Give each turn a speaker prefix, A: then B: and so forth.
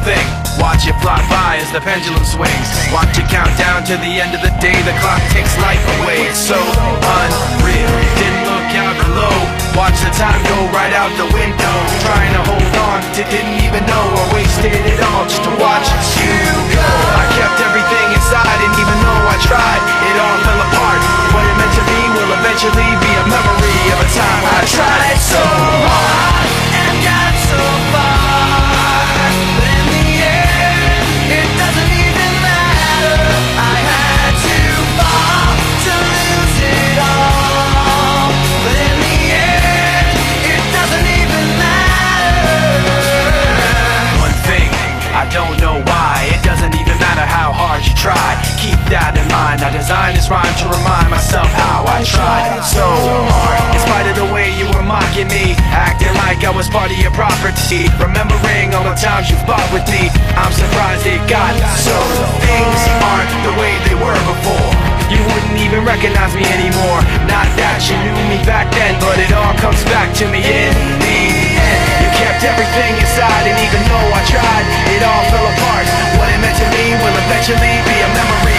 A: thing. Watch it fly by as the pendulum swings. Watch it count down to the end of the day. The clock takes life away. It's so unreal. Didn't look out below. Watch the time go right out the window. Trying to hold on to didn't even know I wasted it all just to watch you go. I kept everything inside, and even though I tried, it all fell apart. What it meant to me will eventually be a memory of a time I tried so hard and got so far, but in the end, it doesn't even matter. I had to fall to lose it all, but in the end, it doesn't even matter. One thing, I don't know why. It doesn't even matter how hard you try. Keep that in mind. I designed this rhyme to remind myself how I tried so hard. In spite of the way you were mocking me, acting like I was part of your property, remembering all the times you fought with me, I'm surprised it got so. Things aren't the way they were before. You wouldn't even recognize me anymore. Not that you knew me back then, but it all comes back to me in the end. You kept everything inside, and even though I tried, it all fell apart. What it meant to me will eventually be a memory